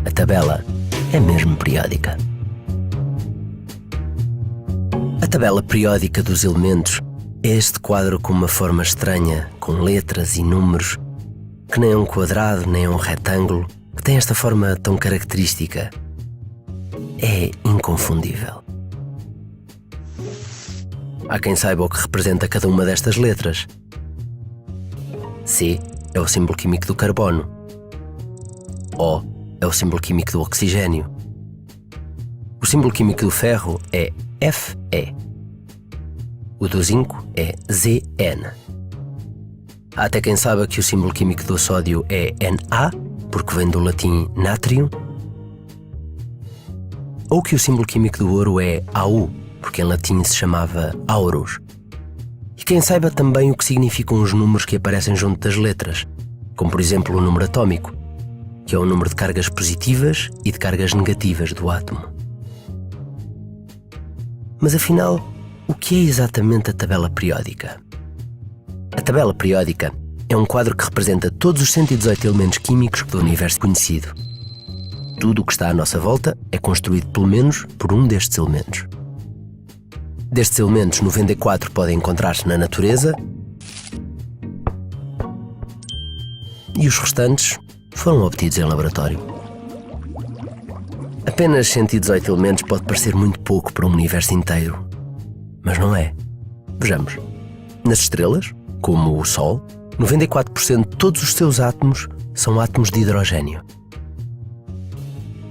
A tabela é mesmo periódica. A tabela periódica dos elementos é este quadro com uma forma estranha, com letras e números, que nem é um quadrado, nem é um retângulo, que tem esta forma tão característica. É inconfundível. Há quem saiba o que representa cada uma destas letras. C é o símbolo químico do carbono. O é o símbolo químico do oxigênio. O símbolo químico do ferro é Fe. O do zinco é Zn. Há até quem saiba que o símbolo químico do sódio é Na, porque vem do latim natrium, ou que o símbolo químico do ouro é Au, porque em latim se chamava aurus. E quem saiba também o que significam os números que aparecem junto das letras, como por exemplo o número atômico, que é o número de cargas positivas e de cargas negativas do átomo. Mas afinal, o que é exatamente a tabela periódica? A tabela periódica é um quadro que representa todos os 118 elementos químicos do universo conhecido. Tudo o que está à nossa volta é construído pelo menos por um destes elementos. Destes elementos, 94 podem encontrar-se na natureza e os restantes foram obtidos em laboratório. Apenas 118 elementos pode parecer muito pouco para um universo inteiro, mas não é. Vejamos. Nas estrelas, como o Sol, 94% de todos os seus átomos são átomos de hidrogênio.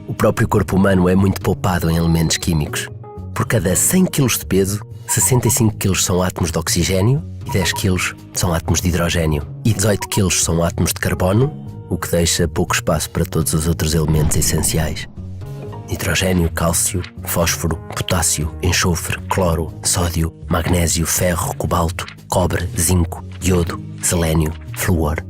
O próprio corpo humano é muito poupado em elementos químicos. Por cada 100 kg de peso, 65 kg são átomos de oxigênio e 10 kg são átomos de hidrogênio e 18 kg são átomos de carbono, o que deixa pouco espaço para todos os outros elementos essenciais. Nitrogênio, cálcio, fósforo, potássio, enxofre, cloro, sódio, magnésio, ferro, cobalto, cobre, zinco, iodo, selênio, flúor.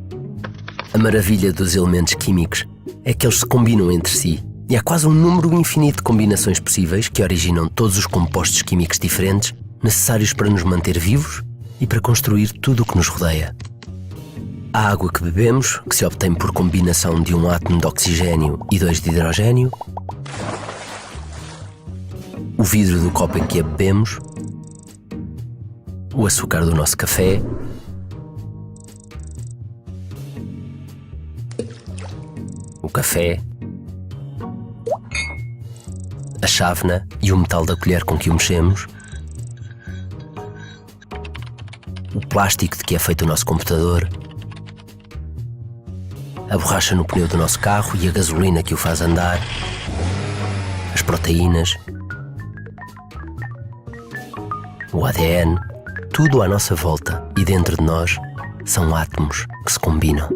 A maravilha dos elementos químicos é que eles se combinam entre si e há quase um número infinito de combinações possíveis que originam todos os compostos químicos diferentes necessários para nos manter vivos e para construir tudo o que nos rodeia. A água que bebemos, que se obtém por combinação de um átomo de oxigênio e 2 de hidrogênio, o vidro do copo em que a bebemos, o açúcar do nosso café, o café, a chávena e o metal da colher com que o mexemos, o plástico de que é feito o nosso computador, a borracha no pneu do nosso carro e a gasolina que o faz andar, as proteínas, o ADN, tudo à nossa volta e dentro de nós são átomos que se combinam.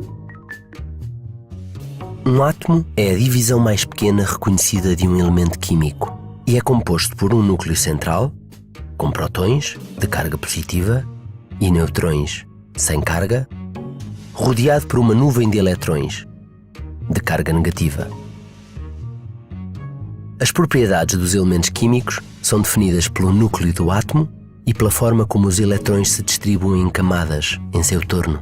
Um átomo é a divisão mais pequena reconhecida de um elemento químico e é composto por um núcleo central, com prótons de carga positiva e neutrões sem carga, rodeado por uma nuvem de eletrões de carga negativa. As propriedades dos elementos químicos são definidas pelo núcleo do átomo e pela forma como os eletrões se distribuem em camadas em seu torno.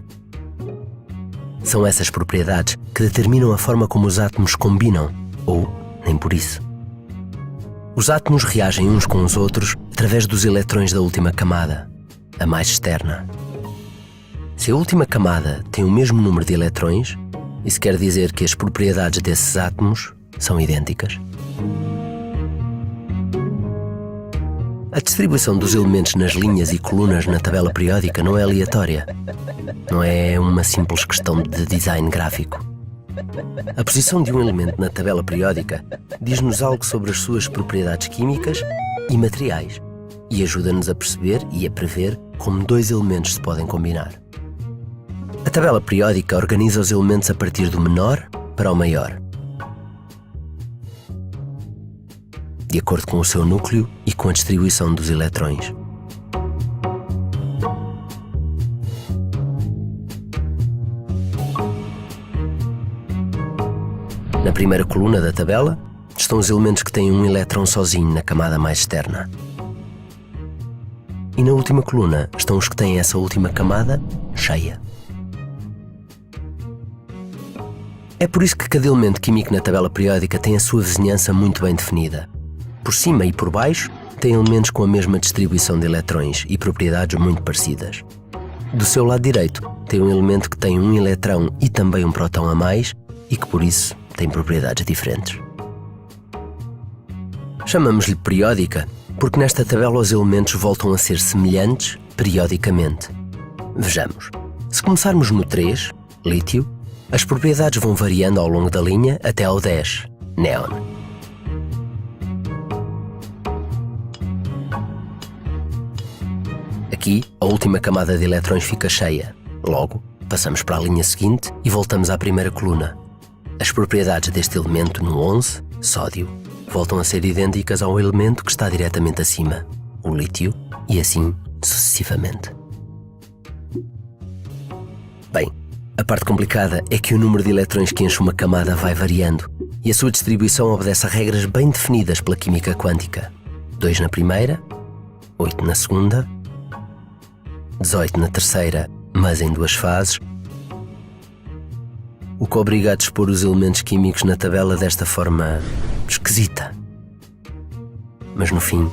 São essas propriedades que determinam a forma como os átomos combinam, ou nem por isso. Os átomos reagem uns com os outros através dos eletrões da última camada, a mais externa. Se a última camada tem o mesmo número de eletrões, isso quer dizer que as propriedades desses átomos são idênticas. A distribuição dos elementos nas linhas e colunas na tabela periódica não é aleatória. Não é uma simples questão de design gráfico. A posição de um elemento na tabela periódica diz-nos algo sobre as suas propriedades químicas e materiais e ajuda-nos a perceber e a prever como dois elementos se podem combinar. A tabela periódica organiza os elementos a partir do menor para o maior, de acordo com o seu núcleo e com a distribuição dos eletrões. Na primeira coluna da tabela estão os elementos que têm um elétron sozinho na camada mais externa. e na última coluna estão os que têm essa última camada cheia. É por isso que cada elemento químico na tabela periódica tem a sua vizinhança muito bem definida. Por cima e por baixo, tem elementos com a mesma distribuição de eletrões e propriedades muito parecidas. Do seu lado direito, tem um elemento que tem um eletrão e também um próton a mais e que, por isso, tem propriedades diferentes. Chamamos-lhe periódica porque nesta tabela os elementos voltam a ser semelhantes periodicamente. Vejamos. Se começarmos no 3, lítio, as propriedades vão variando ao longo da linha até ao 10, néon. Aqui, a última camada de eletrões fica cheia. Logo, passamos para a linha seguinte e voltamos à primeira coluna. As propriedades deste elemento no 11, sódio, voltam a ser idênticas ao elemento que está diretamente acima, o lítio, e assim sucessivamente. Bem, a parte complicada é que o número de eletrões que enche uma camada vai variando e a sua distribuição obedece a regras bem definidas pela química quântica. 2 na primeira, 8 na segunda, 18 na terceira, mas em 2 fases, o que obriga a dispor os elementos químicos na tabela desta forma esquisita. Mas no fim,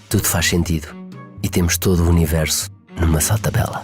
tudo faz sentido e temos todo o universo numa só tabela.